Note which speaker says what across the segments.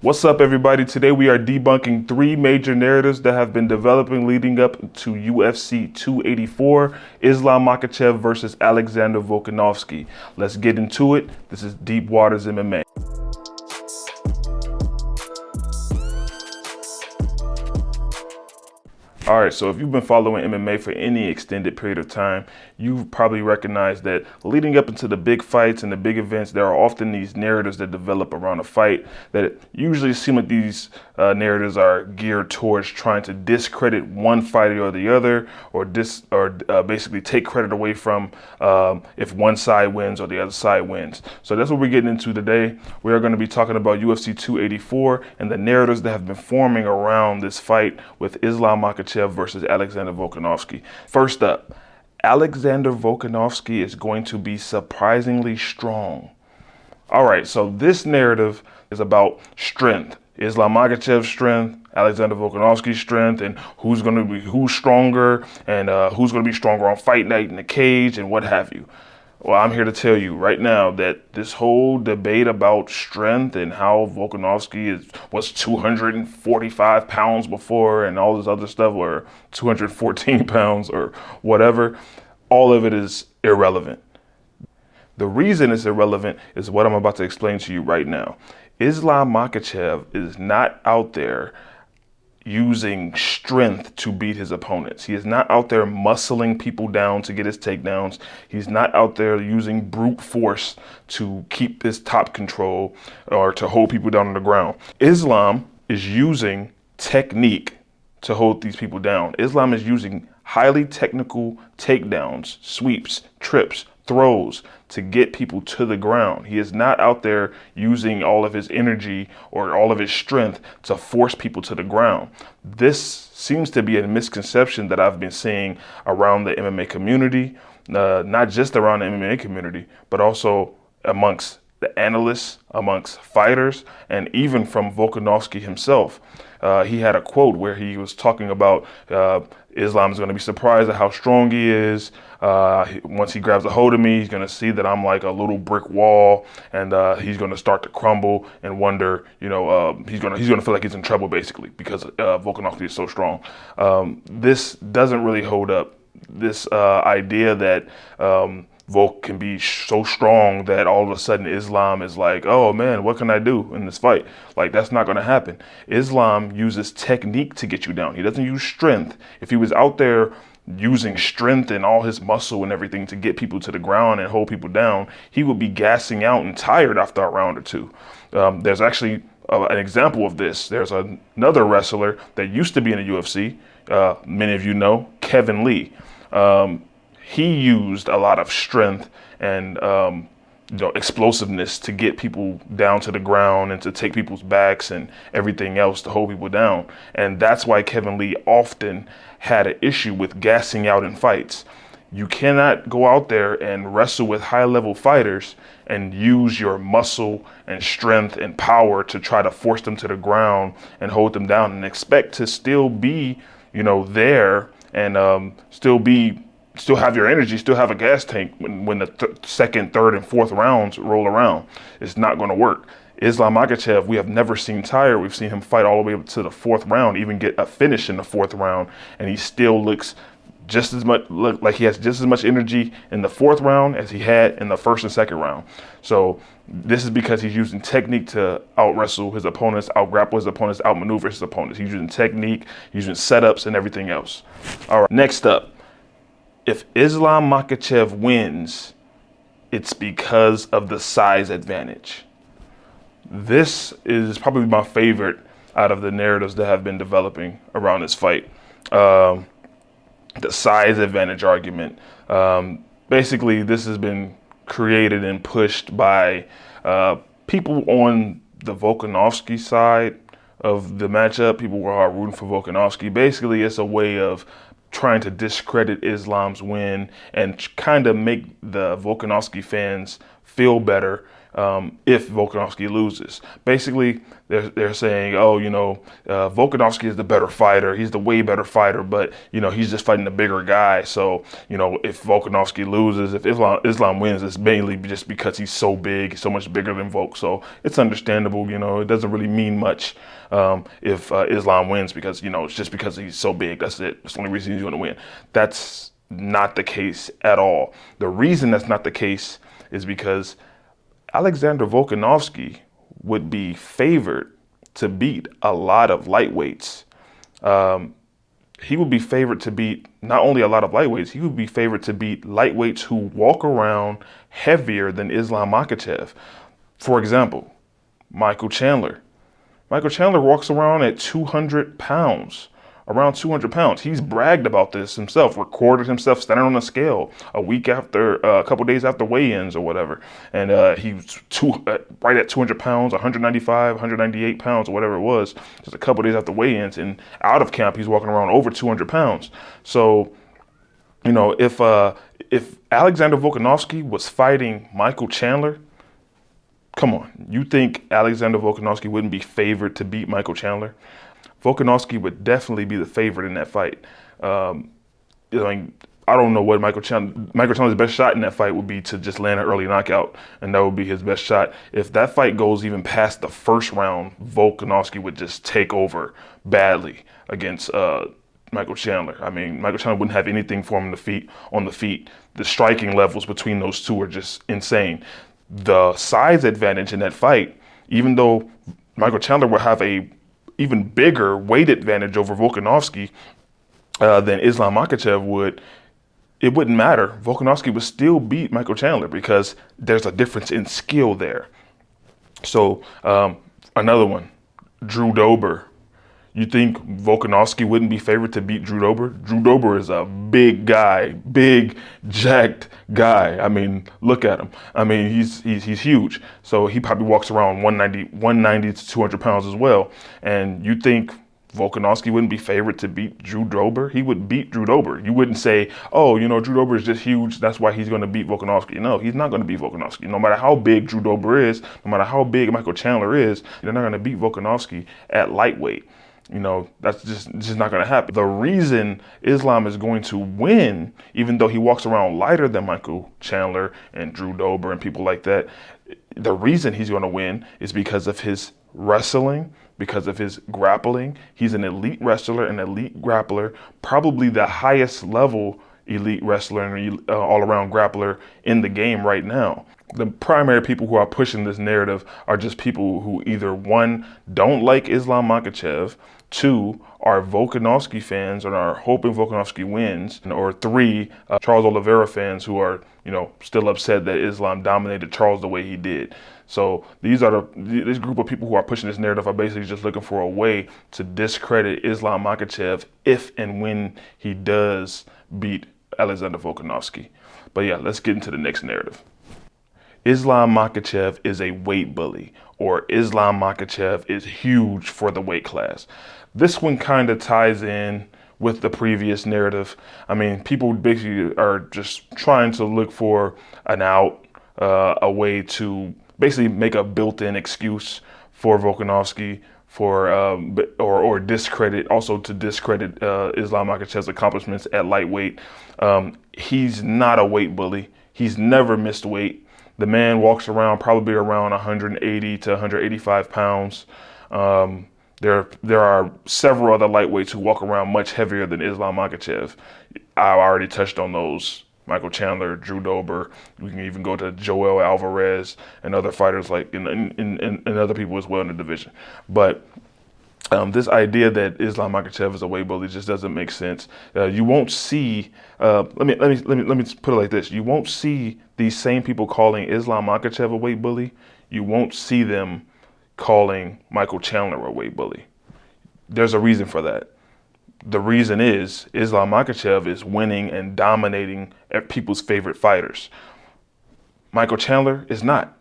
Speaker 1: What's up, everybody? Today we are debunking three major narratives that have been developing leading up to UFC 284, Islam Makhachev versus Alexander Volkanovski. Let's get into it. This is Deep Waters MMA. All right, so if you've been following MMA for any extended period of time, you've probably recognized that leading up into the big fights and the big events, there are often these narratives that develop around a fight that usually seem like these narratives are geared towards trying to discredit one fighter or the other, or basically take credit away from if one side wins or the other side wins. So that's what we're getting into today. We are going to be talking about UFC 284 and the narratives that have been forming around this fight with Islam Makhachev versus Alexander Volkanovski. First up, Alexander Volkanovski is going to be surprisingly strong. All right, so this narrative is about strength. Islam Makhachev's strength, Alexander Volkanovski's strength, and who's stronger, and who's going to be stronger on fight night in the cage and what have you. Well, I'm here to tell you right now that this whole debate about strength and how Volkanovski was 245 pounds before and all this other stuff, or 214 pounds or whatever, all of it is irrelevant. The reason it's irrelevant is what I'm about to explain to you right now. Islam Makhachev is not out there using strength to beat his opponents. He is not out there muscling people down to get his takedowns. He's not out there using brute force to keep his top control or to hold people down on the ground. Islam is using technique to hold these people down. Islam is using highly technical takedowns, sweeps, trips, throws to get people to the ground. He is not out there using all of his energy or all of his strength to force people to the ground. This seems to be a misconception that I've been seeing around the MMA community, not just around the MMA community, but also amongst the analysts, amongst fighters, and even from Volkanovski himself. He had a quote where he was talking about Islam is going to be surprised at how strong he is. Once he grabs a hold of me, he's going to see that I'm like a little brick wall, and he's going to start to crumble and wonder, he's going to feel like he's in trouble basically because Volkanovski is so strong. This doesn't really hold up. This idea that Volk can be so strong that all of a sudden Islam is like, oh man, what can I do in this fight? Like, that's not going to happen. Islam uses technique to get you down. He doesn't use strength. If he was out there using strength and all his muscle and everything to get people to the ground and hold people down, he would be gassing out and tired after a round or two. There's actually an example of this. There's another wrestler that used to be in the UFC. Many of you know, Kevin Lee. He used a lot of strength and explosiveness to get people down to the ground and to take people's backs and everything else to hold people down. And that's why Kevin Lee often had an issue with gassing out in fights. You cannot go out there and wrestle with high-level fighters and use your muscle and strength and power to try to force them to the ground and hold them down and expect to still be, there and still have your energy, still have a gas tank when the second, third, and fourth rounds roll around. It's not going to work. Islam Makhachev, we have never seen tired. We've seen him fight all the way up to the fourth round, even get a finish in the fourth round, and he still looks like he has just as much energy in the fourth round as he had in the first and second round. So this is because he's using technique to out-wrestle his opponents, out-grapple his opponents, out-maneuver his opponents. He's using technique, using setups, and everything else. All right, next up. If Islam Makhachev wins, it's because of the size advantage. This is probably my favorite out of the narratives that have been developing around this fight. The size advantage argument. Basically, this has been created and pushed by people on the Volkanovski side of the matchup, people who are rooting for Volkanovski. Basically, it's a way of trying to discredit Islam's win and kind of make the Volkanovski fans feel better if Volkanovski loses. Basically, they're saying, oh, Volkanovski is the better fighter. He's the way better fighter, but, he's just fighting the bigger guy. So, if Volkanovski loses, if Islam wins, it's mainly just because he's so big, so much bigger than Volk. So it's understandable, it doesn't really mean much if Islam wins because, it's just because he's so big. That's it. That's the only reason he's going to win. That's not the case at all. The reason that's not the case is because Alexander Volkanovski would be favored to beat a lot of lightweights. He would be favored to beat not only a lot of lightweights, he would be favored to beat lightweights who walk around heavier than Islam Makhachev. For example, Michael Chandler. Michael Chandler walks around at 200 pounds. Around 200 pounds. He's bragged about this himself, recorded himself standing on a scale a couple days after weigh-ins or whatever. And he was right at 200 pounds, 195, 198 pounds or whatever it was, just a couple days after weigh-ins. And out of camp, he's walking around over 200 pounds. So, if Alexander Volkanovski was fighting Michael Chandler, come on, you think Alexander Volkanovski wouldn't be favored to beat Michael Chandler? Volkanovski would definitely be the favorite in that fight. I don't know what Michael Chandler's best shot in that fight would be to just land an early knockout, and that would be his best shot. If that fight goes even past the first round, Volkanovski would just take over badly against Michael Chandler. I mean, Michael Chandler wouldn't have anything for him on the feet. The striking levels between those two are just insane. The size advantage in that fight, even though Michael Chandler will have a even bigger weight advantage over Volkanovski than Islam Makhachev would, it wouldn't matter. Volkanovski would still beat Michael Chandler because there's a difference in skill there. So another one, Drew Dober. You think Volkanovski wouldn't be favored to beat Drew Dober? Drew Dober is a big guy, big, jacked guy. I mean, look at him. I mean, he's huge. So he probably walks around 190 to 200 pounds as well. And you think Volkanovski wouldn't be favored to beat Drew Dober? He would beat Drew Dober. You wouldn't say, oh, Drew Dober is just huge, that's why he's going to beat Volkanovski. No, he's not going to beat Volkanovski. No matter how big Drew Dober is, no matter how big Michael Chandler is, they're not going to beat Volkanovski at lightweight. That's just not going to happen. The reason Islam is going to win, even though he walks around lighter than Michael Chandler and Drew Dober and people like that, the reason he's going to win is because of his wrestling, because of his grappling. He's an elite wrestler, an elite grappler, probably the highest level elite wrestler and all-around grappler in the game right now. The primary people who are pushing this narrative are just people who either, one, don't like Islam Makhachev, two, are Volkanovski fans and are hoping Volkanovski wins, or three, Charles Oliveira fans who are, still upset that Islam dominated Charles the way he did. So this group of people who are pushing this narrative are basically just looking for a way to discredit Islam Makhachev if and when he does beat Alexander Volkanovski. But yeah, let's get into the next narrative. Islam Makhachev is a weight bully, or Islam Makhachev is huge for the weight class. This one kind of ties in with the previous narrative. I mean, people basically are just trying to look for an out, a way to basically make a built-in excuse for Volkanovski or discredit Islam Makhachev's accomplishments at lightweight. He's not a weight bully. He's never missed weight. The man walks around probably around 180 to 185 pounds. There are several other lightweights who walk around much heavier than Islam Makhachev. I already touched on those. Michael Chandler, Drew Dober. We can even go to Joel Alvarez and other fighters and other people as well in the division. But this idea that Islam Makhachev is a weight bully just doesn't make sense. You won't see. Let me put it like this: you won't see these same people calling Islam Makhachev a weight bully. You won't see them calling Michael Chandler a weight bully. There's a reason for that. The reason is Islam Makhachev is winning and dominating people's favorite fighters. Michael Chandler is not.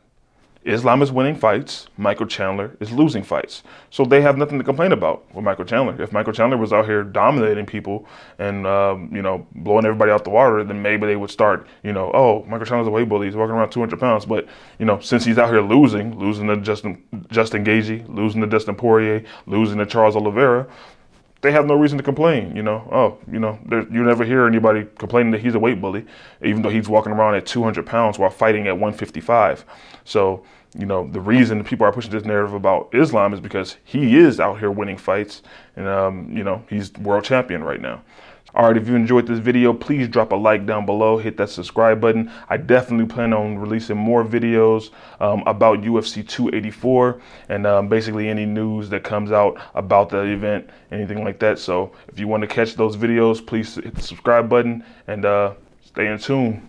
Speaker 1: Islam is winning fights. Michael Chandler is losing fights. So they have nothing to complain about with Michael Chandler. If Michael Chandler was out here dominating people and, blowing everybody out the water, then maybe they would start, oh, Michael Chandler's a weight bully. He's walking around 200 pounds. But, since he's out here losing to Justin Gaethje, losing to Dustin Poirier, losing to Charles Oliveira, they have no reason to complain, you never hear anybody complaining that he's a weight bully, even though he's walking around at 200 pounds while fighting at 155. So, the reason people are pushing this narrative about Islam is because he is out here winning fights and, he's world champion right now. All right, if you enjoyed this video, please drop a like down below, hit that subscribe button. I definitely plan on releasing more videos about UFC 284 and basically any news that comes out about the event, anything like that. So if you want to catch those videos, please hit the subscribe button and stay in tune.